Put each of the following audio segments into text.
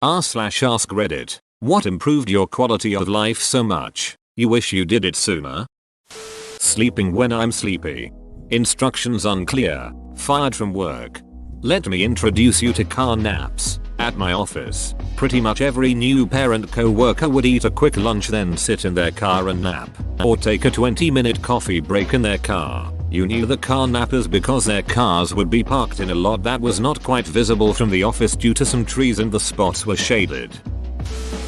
r/ask Reddit. What improved your quality of life so much, you wish you did it sooner? Sleeping when I'm sleepy. Instructions unclear. Fired from work. Let me introduce you to car naps. At my office, pretty much every new parent co-worker would eat a quick lunch then sit in their car and nap. Or take a 20-minute coffee break in their car. You knew the car nappers because their cars would be parked in a lot that was not quite visible from the office due to some trees and the spots were shaded.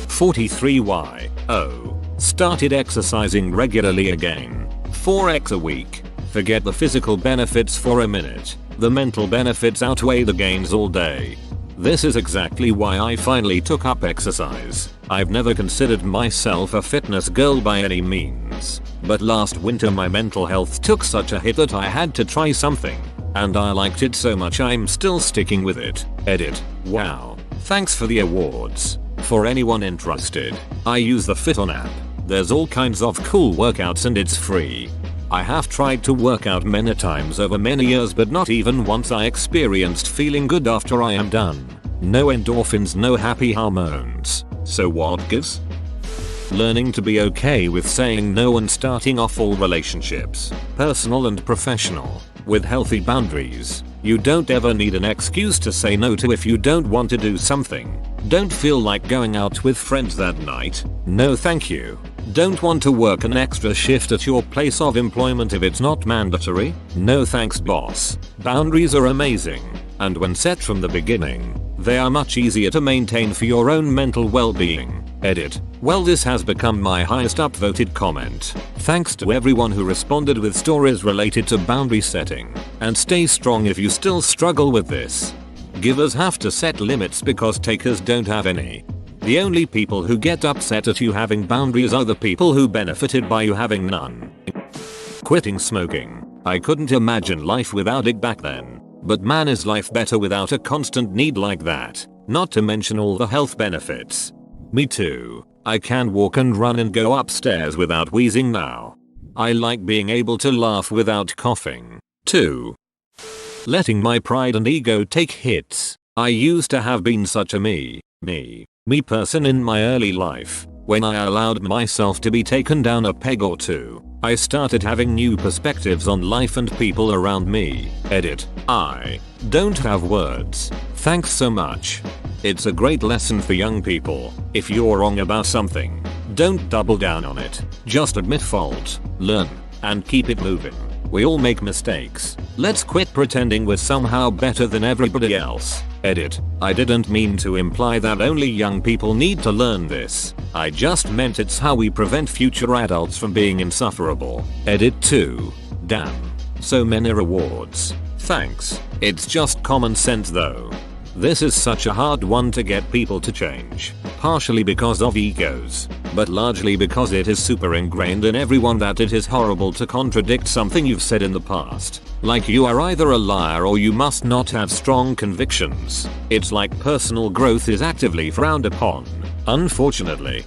43Y. Oh. Started exercising regularly again. 4x a week. Forget the physical benefits for a minute. The mental benefits outweigh the gains all day. This is exactly why I finally took up exercise. I've never considered myself a fitness girl by any means. But last winter my mental health took such a hit that I had to try something. And I liked it so much I'm still sticking with it. Edit. Wow. Thanks for the awards. For anyone interested, I use the FitOn app. There's all kinds of cool workouts and it's free. I have tried to work out many times over many years but not even once I experienced feeling good after I am done. No endorphins, no happy hormones. So what gives? Learning to be okay with saying no and starting off all relationships, personal and professional, with healthy boundaries. You don't ever need an excuse to say no to if you don't want to do something. Don't feel like going out with friends that night. No thank you. Don't want to work an extra shift at your place of employment if it's not mandatory? No thanks boss. Boundaries are amazing, and when set from the beginning, they are much easier to maintain for your own mental well-being. Edit. Well, this has become my highest upvoted comment. Thanks to everyone who responded with stories related to boundary setting. And stay strong if you still struggle with this. Givers have to set limits because takers don't have any. The only people who get upset at you having boundaries are the people who benefited by you having none. Quitting smoking. I couldn't imagine life without it back then. But man, is life better without a constant need like that. Not to mention all the health benefits. Me too. I can walk and run and go upstairs without wheezing now. I like being able to laugh without coughing. 2. Letting my pride and ego take hits. I used to have been such a me person in my early life. When I allowed myself to be taken down a peg or two, I started having new perspectives on life and people around me. Edit. I don't have words. Thanks so much. It's a great lesson for young people. If you're wrong about something, don't double down on it. Just admit fault, learn, and keep it moving. We all make mistakes. Let's quit pretending we're somehow better than everybody else. Edit. I didn't mean to imply that only young people need to learn this. I just meant it's how we prevent future adults from being insufferable. Edit 2. Damn. So many rewards. Thanks. It's just common sense though. This is such a hard one to get people to change. Partially because of egos, but largely because it is super ingrained in everyone that it is horrible to contradict something you've said in the past. Like you are either a liar or you must not have strong convictions. It's like personal growth is actively frowned upon, unfortunately.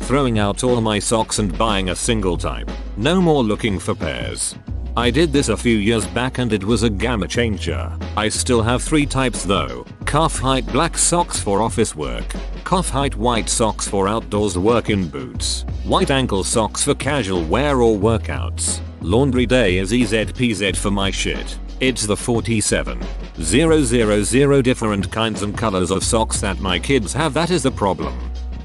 Throwing out all my socks and buying a single type. No more looking for pairs. I did this a few years back and it was a game changer. I still have 3 types though. Calf height black socks for office work. Calf height white socks for outdoors work in boots. White ankle socks for casual wear or workouts. Laundry day is EZPZ for my shit. It's the 47,000 different kinds and colors of socks that my kids have, that is the problem.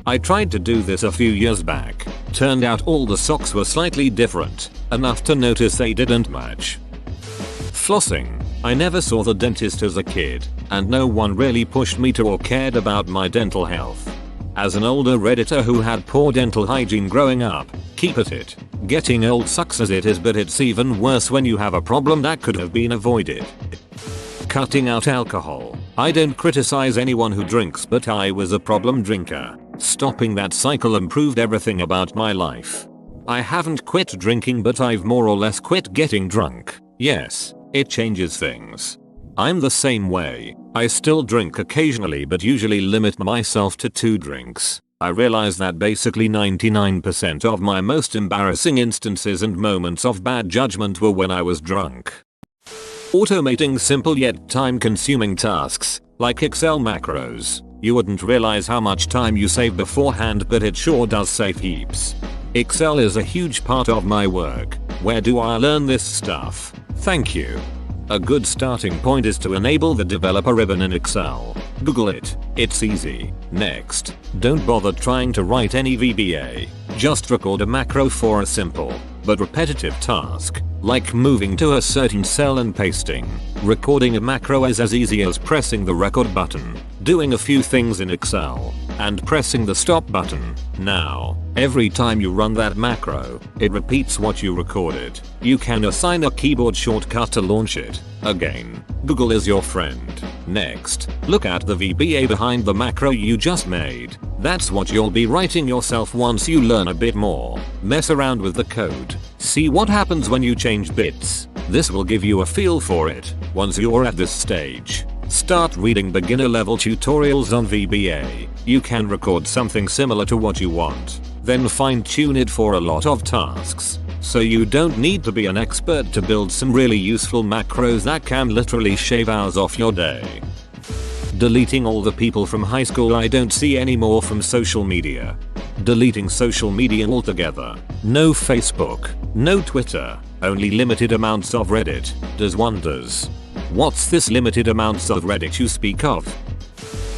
I tried to do this a few years back. Turned out all the socks were slightly different, enough to notice they didn't match. Flossing. I never saw the dentist as a kid, and no one really pushed me to or cared about my dental health. As an older Redditor who had poor dental hygiene growing up, keep at it. Getting old sucks as it is, but it's even worse when you have a problem that could have been avoided. Cutting out alcohol. I don't criticize anyone who drinks, but I was a problem drinker. Stopping that cycle improved everything about my life. I haven't quit drinking, but I've more or less quit getting drunk. Yes, it changes things. I'm the same way. I still drink occasionally but usually limit myself to 2 drinks. I realize that basically 99% of my most embarrassing instances and moments of bad judgment were when I was drunk. Automating simple yet time-consuming tasks. Like Excel macros. You wouldn't realize how much time you save beforehand, but it sure does save heaps. Excel is a huge part of my work. Where do I learn this stuff? Thank you. A good starting point is to enable the developer ribbon in Excel. Google it. It's easy. Next, don't bother trying to write any VBA. Just record a macro for a simple but repetitive task, like moving to a certain cell and pasting. Recording a macro is as easy as pressing the record button, doing a few things in Excel, and pressing the stop button. Now, every time you run that macro, it repeats what you recorded. You can assign a keyboard shortcut to launch it. Again, Google is your friend. Next, look at the VBA behind the macro you just made. That's what you'll be writing yourself once you learn a bit more. Mess around with the code. See what happens when you change bits. This will give you a feel for it. Once you're at this stage, start reading beginner level tutorials on VBA. You can record something similar to what you want, then fine tune it for a lot of tasks. So you don't need to be an expert to build some really useful macros that can literally shave hours off your day. Deleting all the people from high school I don't see anymore from social media. Deleting social media altogether. No Facebook, no Twitter, only limited amounts of Reddit does wonders. What's this limited amounts of Reddit you speak of?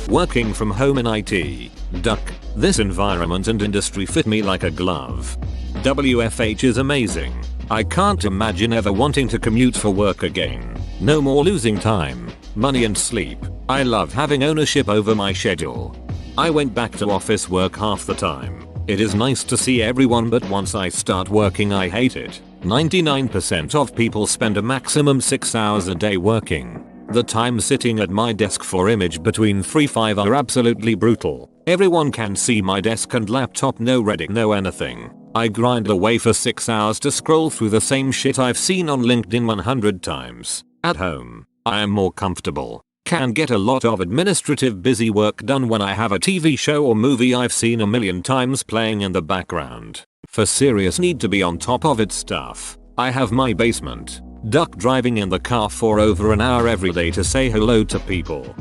Working from home in IT. Duck. This environment and industry fit me like a glove. WFH is amazing. I can't imagine ever wanting to commute for work again. No more losing time, money and sleep. I love having ownership over my schedule. I went back to office work half the time. It is nice to see everyone, but once I start working I hate it. 99% of people spend a maximum 6 hours a day working. The time sitting at my desk for image between 3-5 are absolutely brutal. Everyone can see my desk and laptop, no Reddit, no anything. I grind away for 6 hours to scroll through the same shit I've seen on LinkedIn 100 times. At home, I am more comfortable. Can get a lot of administrative busy work done when I have a TV show or movie I've seen a million times playing in the background. For serious need to be on top of its stuff, I have my basement. Duck driving in the car for over an hour every day to say hello to people.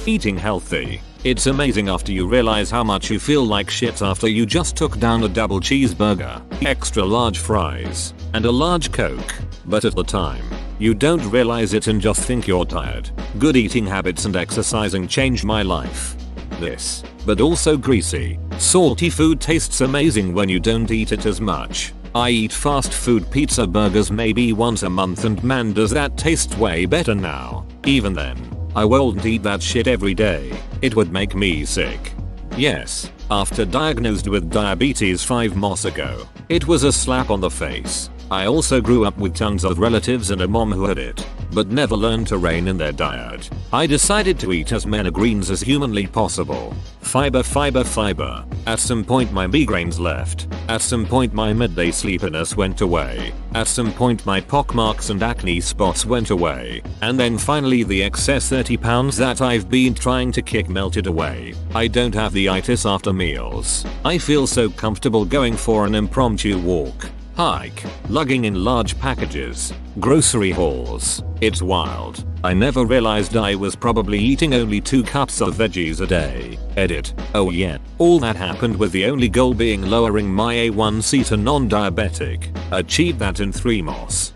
Eating healthy. It's amazing after you realize how much you feel like shit after you just took down a double cheeseburger, extra large fries, and a large Coke. But at the time, you don't realize it and just think you're tired. Good eating habits and exercising changed my life. This, but also greasy, salty food tastes amazing when you don't eat it as much. I eat fast food pizza burgers maybe once a month, and man does that taste way better now. Even then, I won't eat that shit every day. It would make me sick. Yes, after diagnosed with diabetes 5 months ago, it was a slap on the face. I also grew up with tons of relatives and a mom who had it, but never learned to rein in their diet. I decided to eat as many greens as humanly possible. Fiber, fiber, fiber. At some point my migraines left. At some point my midday sleepiness went away. At some point my pockmarks and acne spots went away. And then finally the excess 30 pounds that I've been trying to kick melted away. I don't have the itis after meals. I feel so comfortable going for an impromptu walk, hike, lugging in large packages, grocery hauls. It's wild. I never realized I was probably eating only 2 cups of veggies a day. Edit. Oh yeah. All that happened with the only goal being lowering my A1C to non-diabetic. Achieved that in 3 months.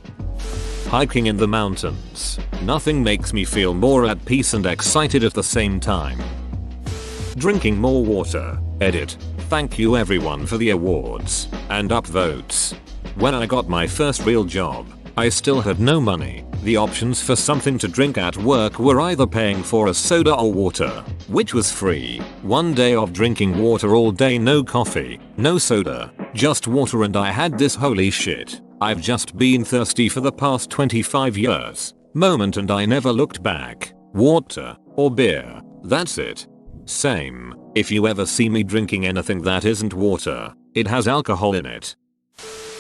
Hiking in the mountains. Nothing makes me feel more at peace and excited at the same time. Drinking more water. Edit. Thank you everyone for the awards and upvotes. When I got my first real job, I still had no money. The options for something to drink at work were either paying for a soda or water, which was free. One day of drinking water all day, no coffee, no soda, just water, and I had this holy shit, I've just been thirsty for the past 25 years moment, and I never looked back. Water or beer, that's it. Same. If you ever see me drinking anything that isn't water, it has alcohol in it.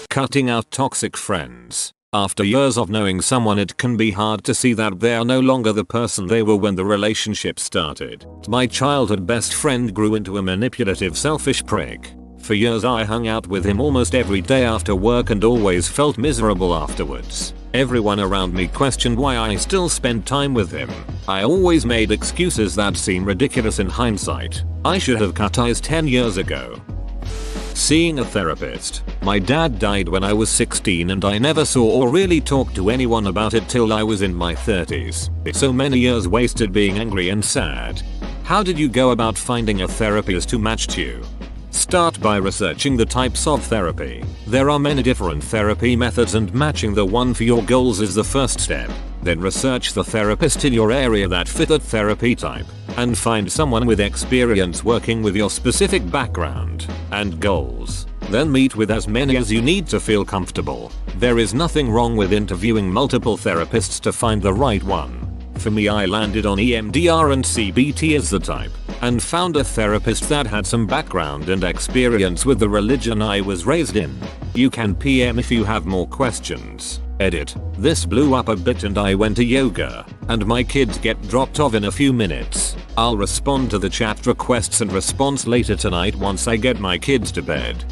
Cutting out toxic friends. After years of knowing someone, it can be hard to see that they are no longer the person they were when the relationship started. My childhood best friend grew into a manipulative, selfish prick. For years I hung out with him almost every day after work and always felt miserable afterwards. Everyone around me questioned why I still spent time with him. I always made excuses that seem ridiculous in hindsight. I should have cut ties 10 years ago. Seeing a therapist. My dad died when I was 16 and I never saw or really talked to anyone about it till I was in my 30s. So many years wasted being angry and sad. How did you go about finding a therapist who matched you? Start by researching the types of therapy. There are many different therapy methods and matching the one for your goals is the first step. Then research the therapist in your area that fit that therapy type and find someone with experience working with your specific background and goals. Then meet with as many as you need to feel comfortable. There is nothing wrong with interviewing multiple therapists to find the right one. For me, I landed on EMDR and CBT as the type and found a therapist that had some background and experience with the religion I was raised in. You can PM if you have more questions. Edit. This blew up a bit and I went to yoga, and my kids get dropped off in a few minutes. I'll respond to the chat requests and response later tonight once I get my kids to bed.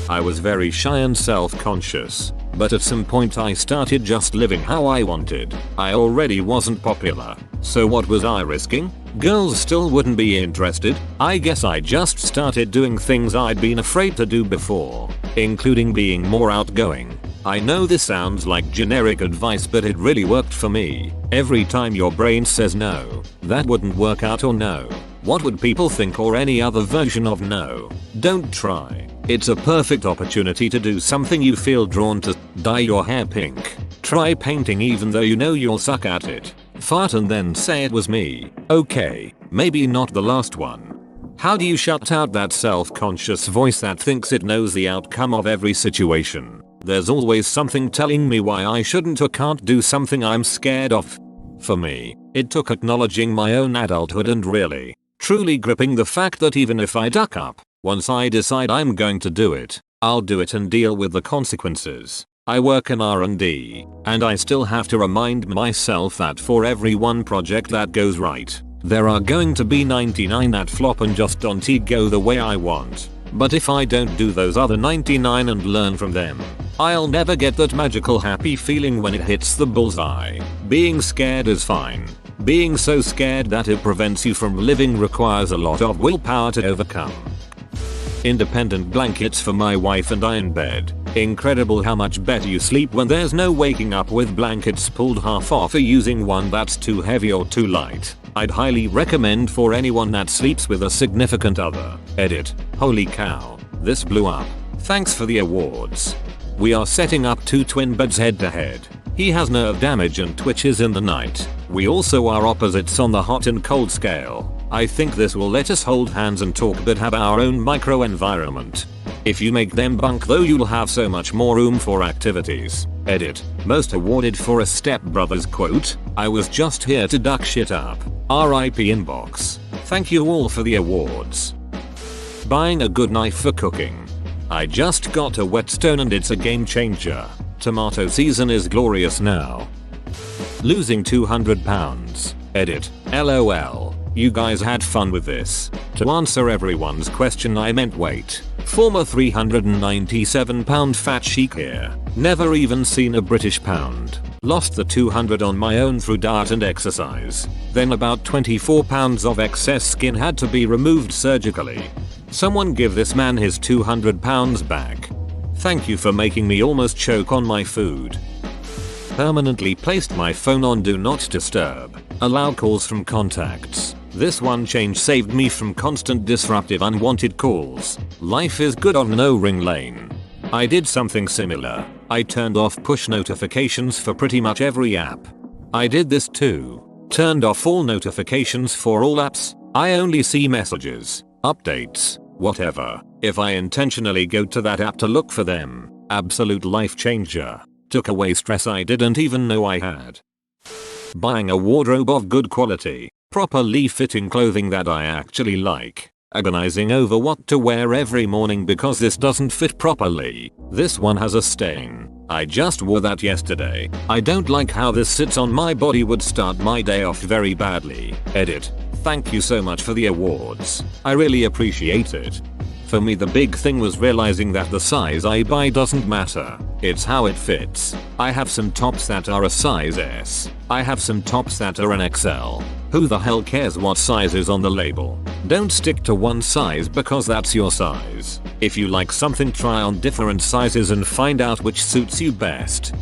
I was very shy and self-conscious, but at some point I started just living how I wanted. I already wasn't popular, so what was I risking? Girls still wouldn't be interested. I guess I just started doing things I'd been afraid to do before, including being more outgoing. I know this sounds like generic advice, but it really worked for me. Every time your brain says no, that wouldn't work out, or no, what would people think, or any other version of no, don't try. It's a perfect opportunity to do something you feel drawn to. Dye your hair pink. Try painting even though you know you'll suck at it. Fart and then say it was me. Okay, maybe not the last one. How do you shut out that self-conscious voice that thinks it knows the outcome of every situation? There's always something telling me why I shouldn't or can't do something I'm scared of. For me, it took acknowledging my own adulthood and really, truly gripping the fact that even if I duck up, once I decide I'm going to do it, I'll do it and deal with the consequences. I work in R&D, and I still have to remind myself that for every one project that goes right, there are going to be 99 that flop and just don't go the way I want. But if I don't do those other 99 and learn from them, I'll never get that magical happy feeling when it hits the bullseye. Being scared is fine. Being so scared that it prevents you from living requires a lot of willpower to overcome. Independent blankets for my wife and I in bed. Incredible how much better you sleep when there's no waking up with blankets pulled half off or using one that's too heavy or too light. I'd highly recommend for anyone that sleeps with a significant other. Edit. Holy cow, this blew up. Thanks for the awards. We are setting up 2 twin beds head to head. He has nerve damage and twitches in the night. We also are opposites on the hot and cold scale. I think this will let us hold hands and talk but have our own micro environment. If you make them bunk though, you'll have so much more room for activities. Edit. Most awarded for a Step Brothers quote. I was just here to duck shit up. RIP inbox. Thank you all for the awards. Buying a good knife for cooking. I just got a Whetstone and it's a game changer. Tomato season is glorious now. Losing 200 pounds. Edit. LOL. You guys had fun with this. To answer everyone's question, I meant weight. Former 397 pound fat chic here. Never even seen a British pound. Lost the 200 on my own through diet and exercise. Then about 24 pounds of excess skin had to be removed surgically. Someone give this man his 200 pounds back. Thank you for making me almost choke on my food. Permanently placed my phone on do not disturb. Allow calls from contacts. This one change saved me from constant disruptive unwanted calls. Life is good on no ring lane. I did something similar. I turned off push notifications for pretty much every app. I did this too. Turned off all notifications for all apps. I only see messages, updates, whatever, if I intentionally go to that app to look for them. Absolute life changer. Took away stress I didn't even know I had. Buying a wardrobe of good quality. Properly fitting clothing that I actually like. Agonizing over what to wear every morning because this doesn't fit properly. This one has a stain. I just wore that yesterday. I don't like how this sits on my body, would start my day off very badly. Edit. Thank you so much for the awards. I really appreciate it. For me the big thing was realizing that the size I buy doesn't matter, it's how it fits. I have some tops that are a size S. I have some tops that are an XL. Who the hell cares what size is on the label? Don't stick to one size because that's your size. If you like something, try on different sizes and find out which suits you best.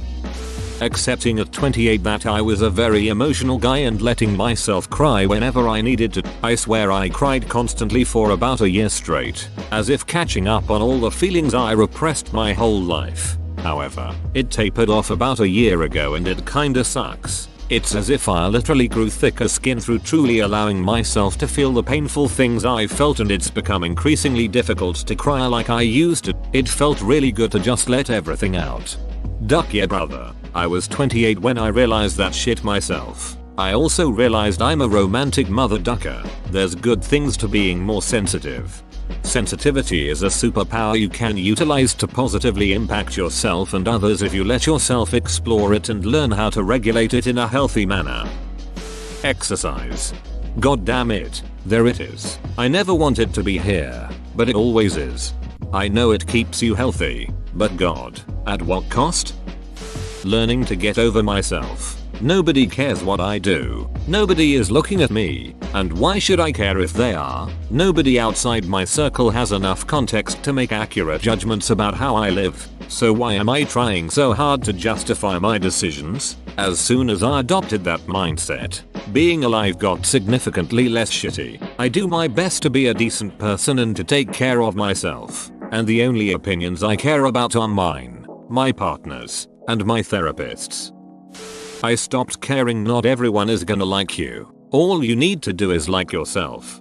Accepting at 28 that I was a very emotional guy and letting myself cry whenever I needed to. I swear I cried constantly for about a year straight, as if catching up on all the feelings I repressed my whole life. However, it tapered off about a year ago and it kinda sucks. It's as if I literally grew thicker skin through truly allowing myself to feel the painful things I felt, and it's become increasingly difficult to cry like I used to. It felt really good to just let everything out. Duck yeah brother. I was 28 when I realized that shit myself. I also realized I'm a romantic mother ducker. There's good things to being more sensitive. Sensitivity is a superpower you can utilize to positively impact yourself and others if you let yourself explore it and learn how to regulate it in a healthy manner. Exercise. God damn it, there it is. I never want it to be here, but it always is. I know it keeps you healthy, but God, at what cost? Learning to get over myself. Nobody cares what I do. Nobody is looking at me. And why should I care if they are? Nobody outside my circle has enough context to make accurate judgments about how I live. So why am I trying so hard to justify my decisions? As soon as I adopted that mindset, being alive got significantly less shitty. I do my best to be a decent person and to take care of myself. And the only opinions I care about are mine, my partner's, and my therapist's. I stopped caring not everyone is gonna like you. All you need to do is like yourself.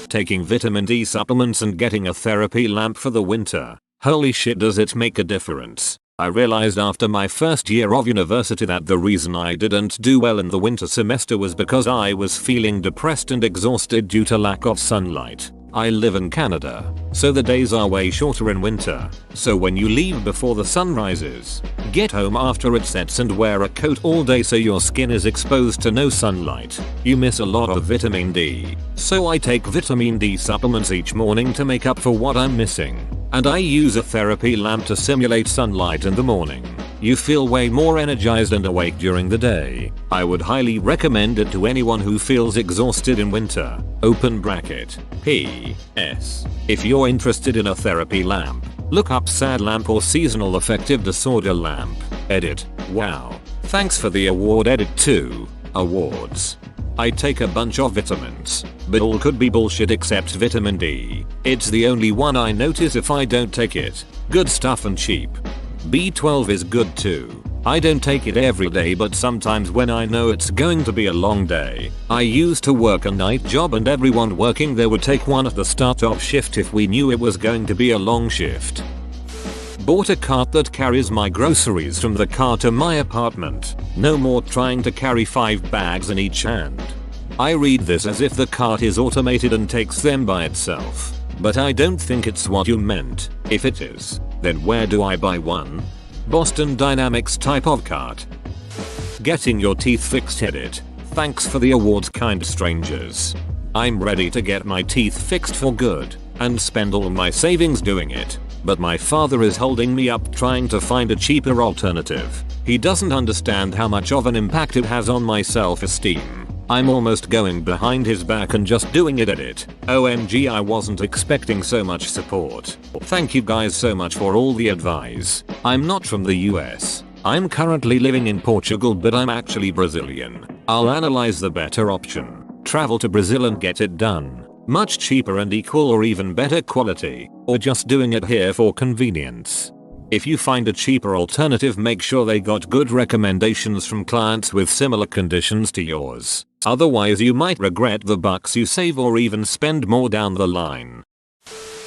Taking vitamin D supplements and getting a therapy lamp for the winter. Holy shit, does it make a difference. I realized after my first year of university that the reason I didn't do well in the winter semester was because I was feeling depressed and exhausted due to lack of sunlight. I live in Canada, so the days are way shorter in winter. So when you leave before the sun rises, get home after it sets and wear a coat all day so your skin is exposed to no sunlight, you miss a lot of vitamin D. So I take vitamin D supplements each morning to make up for what I'm missing. And I use a therapy lamp to simulate sunlight in the morning. You feel way more energized and awake during the day. I would highly recommend it to anyone who feels exhausted in winter. Open bracket. P.S. If you're interested in a therapy lamp, look up SAD lamp or seasonal affective disorder lamp. Edit. Wow. Thanks for the award. Edit 2. Awards. I take a bunch of vitamins, but all could be bullshit except vitamin D. It's the only one I notice if I don't take it. Good stuff and cheap. B12 is good too. I don't take it every day, but sometimes when I know it's going to be a long day. I used to work a night job and everyone working there would take one at the start of shift if we knew it was going to be a long shift. Bought a cart that carries my groceries from the car to my apartment. No more trying to carry 5 bags in each hand. I read this as if the cart is automated and takes them by itself. But I don't think it's what you meant. If it is, then where do I buy one? Boston Dynamics type of cart. Getting your teeth fixed. Edit. Thanks for the awards, kind strangers. I'm ready to get my teeth fixed for good and spend all my savings doing it. But my father is holding me up trying to find a cheaper alternative. He doesn't understand how much of an impact it has on my self-esteem. I'm almost going behind his back and just doing it. Edit. OMG, I wasn't expecting so much support. Thank you guys so much for all the advice. I'm not from the US. I'm currently living in Portugal, but I'm actually Brazilian. I'll analyze the better option. Travel to Brazil and get it done. Much cheaper and equal or even better quality, or just doing it here for convenience. If you find a cheaper alternative, make sure they got good recommendations from clients with similar conditions to yours. Otherwise you might regret the bucks you save or even spend more down the line.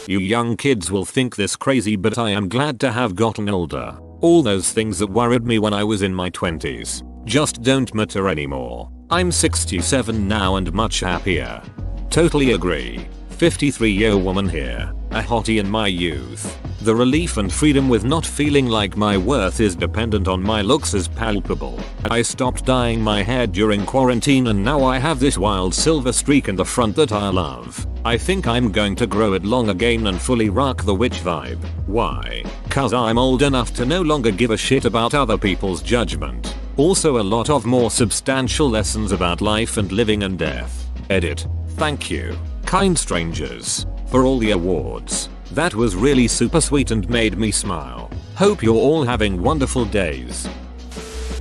You young kids will think this crazy, but I am glad to have gotten older. All those things that worried me when I was in my 20s just don't matter anymore. I'm 67 now and much happier. Totally agree. 53-year woman here, a hottie in my youth. The relief and freedom with not feeling like my worth is dependent on my looks is palpable. I stopped dyeing my hair during quarantine and now I have this wild silver streak in the front that I love. I think I'm going to grow it long again and fully rock the witch vibe. Why? Cause I'm old enough to no longer give a shit about other people's judgment. Also a lot of more substantial lessons about life and living and death. Edit. Thank you, kind strangers, for all the awards. That was really super sweet and made me smile. Hope you're all having wonderful days.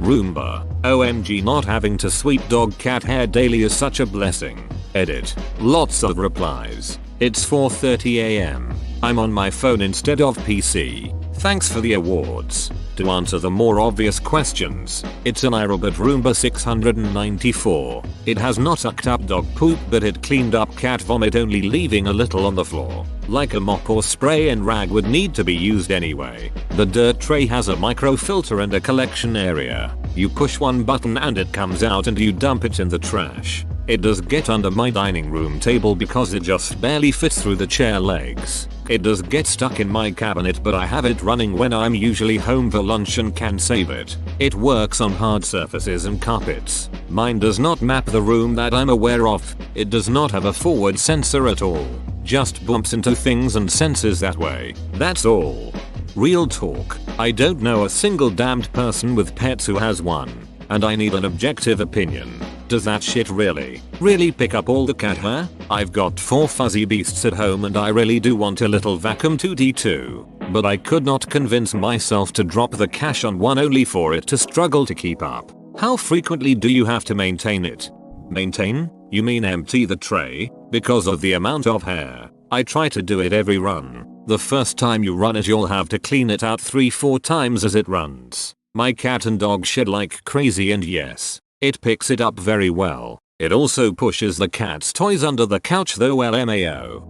Roomba. OMG, not having to sweep dog cat hair daily is such a blessing. Edit. Lots of replies. It's 4:30 AM. I'm on my phone instead of PC. Thanks for the awards. To answer the more obvious questions, it's an iRobot Roomba 694. It has not sucked up dog poop, but it cleaned up cat vomit, only leaving a little on the floor. Like a mop or spray and rag would need to be used anyway. The dirt tray has a microfilter and a collection area. You push one button and it comes out and you dump it in the trash. It does get under my dining room table because it just barely fits through the chair legs. It does get stuck in my cabinet, but I have it running when I'm usually home for lunch and can save it. It works on hard surfaces and carpets. Mine does not map the room that I'm aware of. It does not have a forward sensor at all. Just bumps into things and senses that way. That's all. Real talk. I don't know a single damned person with pets who has one. And I need an objective opinion. Does that shit really pick up all the cat hair? I've got 4 fuzzy beasts at home and I really do want a little vacuum 2D2. But I could not convince myself to drop the cash on one only for it to struggle to keep up. How frequently do you have to maintain it? Maintain? You mean empty the tray? Because of the amount of hair. I try to do it every run. The first time you run it you'll have to clean it out 3-4 times as it runs. My cat and dog shed like crazy and yes, it picks it up very well. It also pushes the cat's toys under the couch though, LMAO.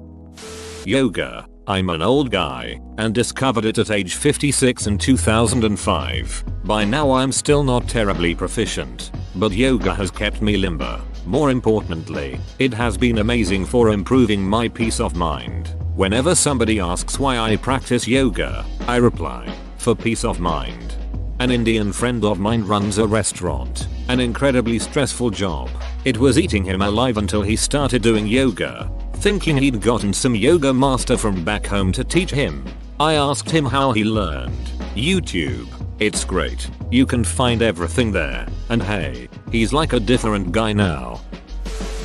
Yoga. I'm an old guy and discovered it at age 56 in 2005. By now I'm still not terribly proficient, but yoga has kept me limber. More importantly, it has been amazing for improving my peace of mind. Whenever somebody asks why I practice yoga, I reply, for peace of mind. An Indian friend of mine runs a restaurant, an incredibly stressful job. It was eating him alive until he started doing yoga, thinking he'd gotten some yoga master from back home to teach him. I asked him how he learned. YouTube. It's great. You can find everything there. And hey, he's like a different guy now.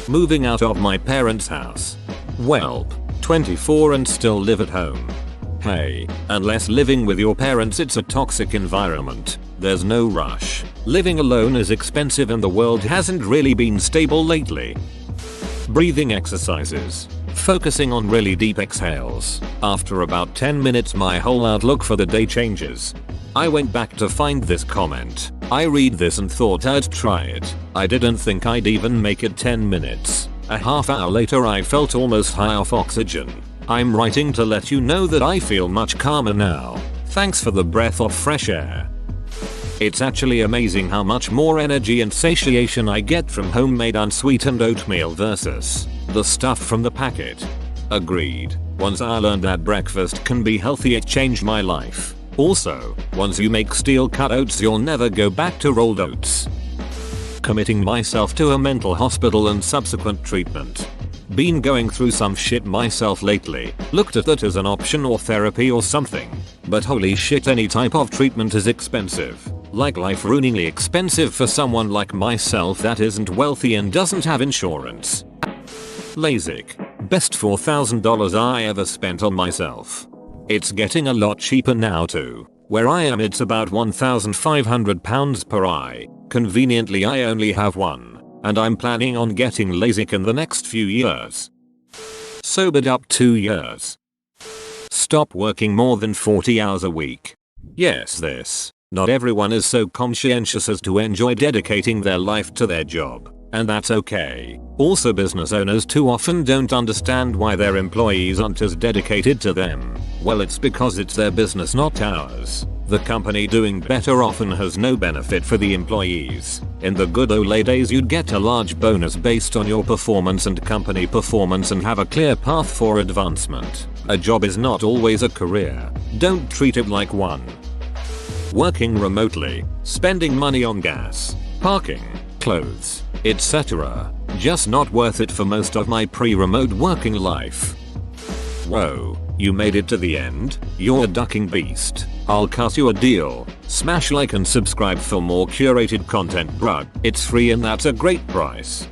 Moving out of my parents' house. Welp. 24 and still live at home. Hey, unless living with your parents it's a toxic environment. There's no rush. Living alone is expensive and the world hasn't really been stable lately. Breathing exercises. Focusing on really deep exhales. After about 10 minutes my whole outlook for the day changes. I went back to find this comment. I read this and thought I'd try it. I didn't think I'd even make it 10 minutes. A half hour later I felt almost high off oxygen. I'm writing to let you know that I feel much calmer now. Thanks for the breath of fresh air. It's actually amazing how much more energy and satiation I get from homemade unsweetened oatmeal versus the stuff from the packet. Agreed. Once I learned that breakfast can be healthy it changed my life. Also, once you make steel cut oats you'll never go back to rolled oats. Committing myself to a mental hospital and subsequent treatment. Been going through some shit myself lately, looked at that as an option or therapy or something. But holy shit, any type of treatment is expensive. Like life-ruiningly expensive for someone like myself that isn't wealthy and doesn't have insurance. LASIK. Best $4,000 I ever spent on myself. It's getting a lot cheaper now too. Where I am it's about £1,500 per eye. Conveniently I only have one. And I'm planning on getting LASIK in the next few years. Sobered up 2 years. Stop working more than 40 hours a week. Yes, this. Not everyone is so conscientious as to enjoy dedicating their life to their job. And that's okay. Also, business owners too often don't understand why their employees aren't as dedicated to them. Well, it's because it's their business, not ours. The company doing better often has no benefit for the employees. In the good old days you'd get a large bonus based on your performance and company performance and have a clear path for advancement. A job is not always a career. Don't treat it like one. Working remotely, spending money on gas, parking, clothes, etc. Just not worth it for most of my pre-remote working life. Whoa, you made it to the end? You're a ducking beast. I'll cut you a deal. Smash like and subscribe for more curated content, bruh. It's free and that's a great price.